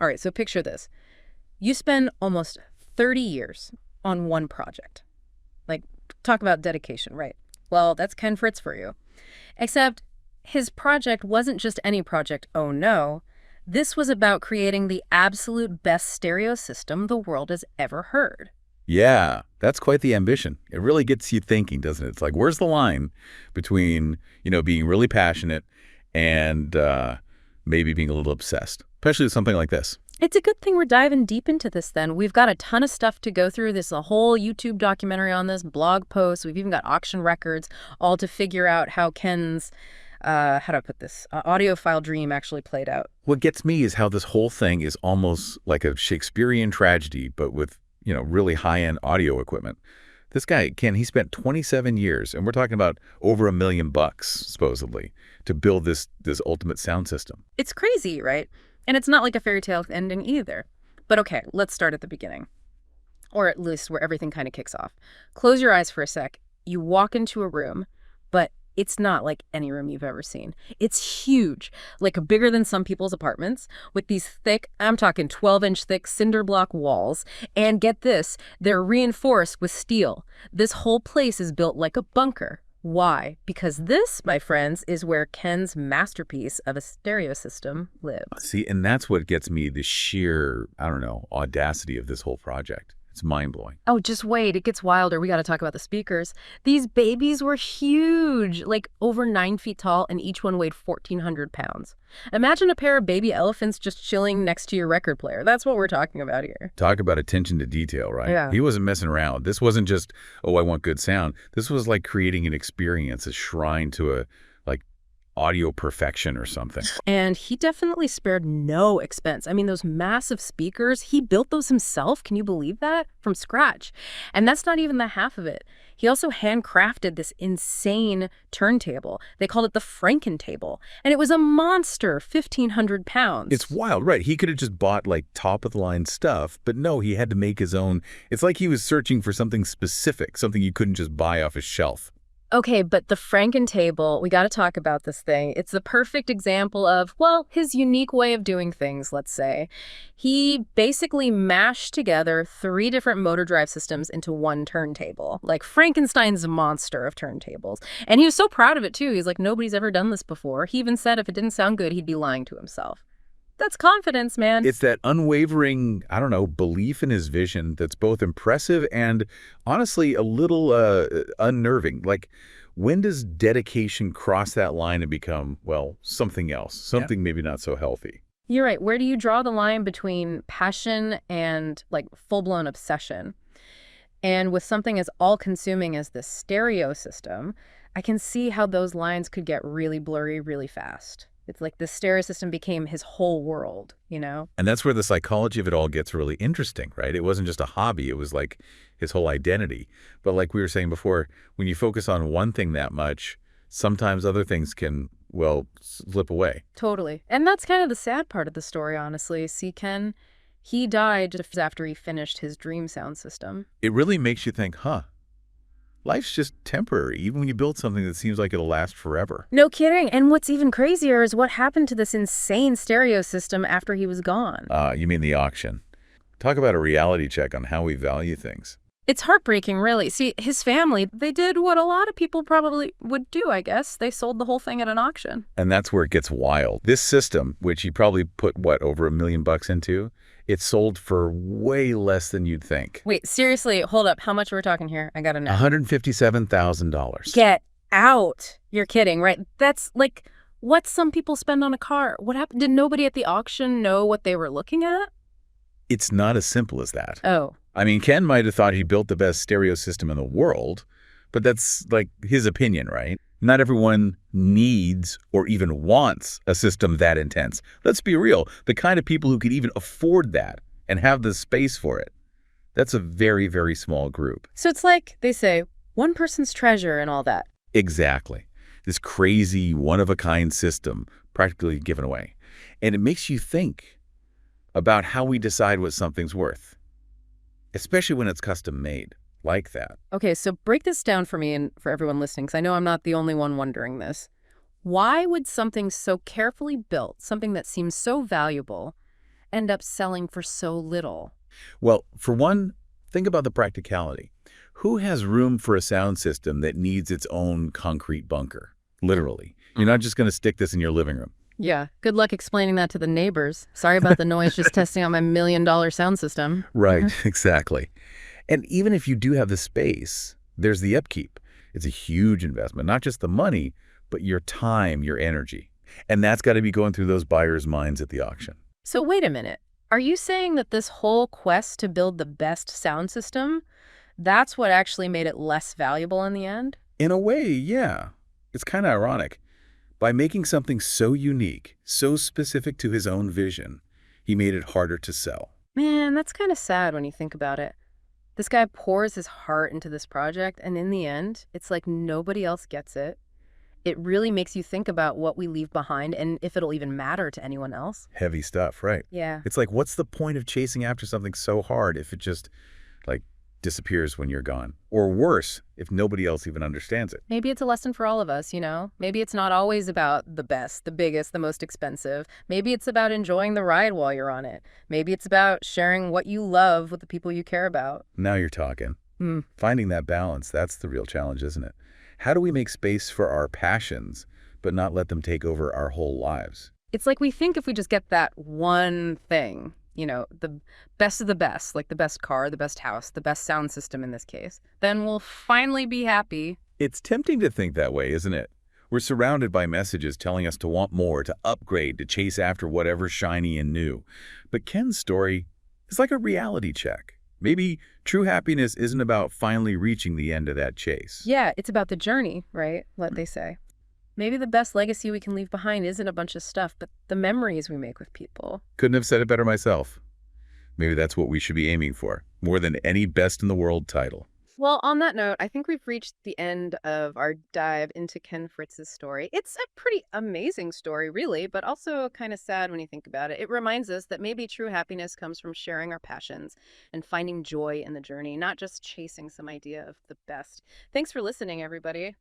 All right, so picture this. You spend almost 30 years on one project. Like, talk about dedication, right? Well, that's Ken Fritz for you. Except his project wasn't just any project, oh no. This was about creating the absolute best stereo system the world has ever heard. Yeah, that's quite the ambition. It really gets you thinking, doesn't it? It's like, where's the line between, being really passionate and maybe being a little obsessed, especially with something like this? It's a good thing we're diving deep into this then. We've got a ton of stuff to go through. There's a whole YouTube documentary on this, blog posts. We've even got auction records, all to figure out how Ken's, how do I put this, audiophile dream actually played out. What gets me is how this whole thing is almost like a Shakespearean tragedy, but with, really high-end audio equipment. This guy, Ken, he spent 27 years, and we're talking about over $1 million, supposedly, to build this ultimate sound system. It's crazy, right? And it's not like a fairy tale ending either. But okay, let's start at the beginning. Or at least where everything kind of kicks off. Close your eyes for a sec. You walk into a room, but it's not like any room you've ever seen. It's huge, like bigger than some people's apartments, with these thick, I'm talking 12-inch thick cinder block walls. And get this, they're reinforced with steel. This whole place is built like a bunker. Why? Because this, my friends, is where Ken's masterpiece of a stereo system lives. See, and that's what gets me, the sheer, audacity of this whole project. It's mind-blowing. Oh, just wait. It gets wilder. We got to talk about the speakers. These babies were huge, like over 9 feet tall, and each one weighed 1,400 pounds. Imagine a pair of baby elephants just chilling next to your record player. That's what we're talking about here. Talk about attention to detail, right? Yeah. He wasn't messing around. This wasn't just, oh, I want good sound. This was like creating an experience, a shrine to a audio perfection or something. And he definitely spared no expense. I mean, those massive speakers, he built those himself. Can you believe that? From scratch. And that's not even the half of it. He also handcrafted this insane turntable. They called it the Franken table. And it was a monster, 1,500 pounds. It's wild, right? He could have just bought top-of-the-line stuff, but no, he had to make his own. It's like he was searching for something specific, something you couldn't just buy off a shelf. Okay, but the Franken table, we got to talk about this thing. It's the perfect example of, well, his unique way of doing things, let's say. He basically mashed together 3 different motor drive systems into one turntable, like Frankenstein's monster of turntables. And he was so proud of it, too. He's like, nobody's ever done this before. He even said if it didn't sound good, he'd be lying to himself. That's confidence, man. It's that unwavering, belief in his vision that's both impressive and honestly a little unnerving. Like, when does dedication cross that line and become, well, something else, something maybe not so healthy? You're right. Where do you draw the line between passion and full-blown obsession? And with something as all-consuming as this stereo system, I can see how those lines could get really blurry really fast. It's like the stereo system became his whole world, And that's where the psychology of it all gets really interesting, right? It wasn't just a hobby. It was like his whole identity. But like we were saying before, when you focus on one thing that much, sometimes other things can, slip away. Totally. And that's kind of the sad part of the story, honestly. See, Ken, he died just after he finished his dream sound system. It really makes you think, life's just temporary, even when you build something that seems like it'll last forever. No kidding. And what's even crazier is what happened to this insane stereo system after he was gone. You mean the auction. Talk about a reality check on how we value things. It's heartbreaking, really. See, his family, they did what a lot of people probably would do, I guess. They sold the whole thing at an auction. And that's where it gets wild. This system, which he probably put, over $1 million into, it sold for way less than you'd think. Wait, seriously, hold up. How much are we talking here? I gotta know. $157,000. Get out. You're kidding, right? That's like what some people spend on a car. What happened? Did nobody at the auction know what they were looking at? It's not as simple as that. Oh. I mean, Ken might have thought he built the best stereo system in the world, but that's his opinion, right? Not everyone needs or even wants a system that intense. Let's be real. The kind of people who could even afford that and have the space for it, that's a very, very small group. So it's like they say, one person's treasure and all that. Exactly. This crazy, one-of-a-kind system practically given away. And it makes you think about how we decide what something's worth, especially when it's custom made. Like that. Okay, so break this down for me and for everyone listening, because I know I'm not the only one wondering this. Why would something so carefully built, something that seems so valuable, end up selling for so little? Well, for one, think about the practicality. Who has room for a sound system that needs its own concrete bunker? Literally. You're not just going to stick this in your living room. Yeah, good luck explaining that to the neighbors. Sorry about the noise, just testing out my $1 million sound system. Right, exactly. And even if you do have the space, there's the upkeep. It's a huge investment, not just the money, but your time, your energy. And that's got to be going through those buyers' minds at the auction. So wait a minute. Are you saying that this whole quest to build the best sound system, that's what actually made it less valuable in the end? In a way, yeah. It's kind of ironic. By making something so unique, so specific to his own vision, he made it harder to sell. Man, that's kind of sad when you think about it. This guy pours his heart into this project, and in the end, it's like nobody else gets it. It really makes you think about what we leave behind and if it'll even matter to anyone else. Heavy stuff, right? Yeah. It's like, what's the point of chasing after something so hard if it just, like, disappears when you're gone? Or worse, if nobody else even understands it. Maybe it's a lesson for all of us, you know? Maybe it's not always about the best, the biggest, the most expensive. Maybe it's about enjoying the ride while you're on it. Maybe it's about sharing what you love with the people you care about. Now you're talking. Hmm. Finding that balance, that's the real challenge, isn't it? How do we make space for our passions, but not let them take over our whole lives? It's like we think if we just get that one thing, you know, the best of the best, like the best car, the best house, the best sound system in this case, then we'll finally be happy. It's tempting to think that way, isn't it? We're surrounded by messages telling us to want more, to upgrade, to chase after whatever's shiny and new. But Ken's story is like a reality check. Maybe true happiness isn't about finally reaching the end of that chase. Yeah, it's about the journey, right? What they say. Maybe the best legacy we can leave behind isn't a bunch of stuff, but the memories we make with people. Couldn't have said it better myself. Maybe that's what we should be aiming for, more than any best in the world title. Well, on that note, I think we've reached the end of our dive into Ken Fritz's story. It's a pretty amazing story, really, but also kind of sad when you think about it. It reminds us that maybe true happiness comes from sharing our passions and finding joy in the journey, not just chasing some idea of the best. Thanks for listening, everybody.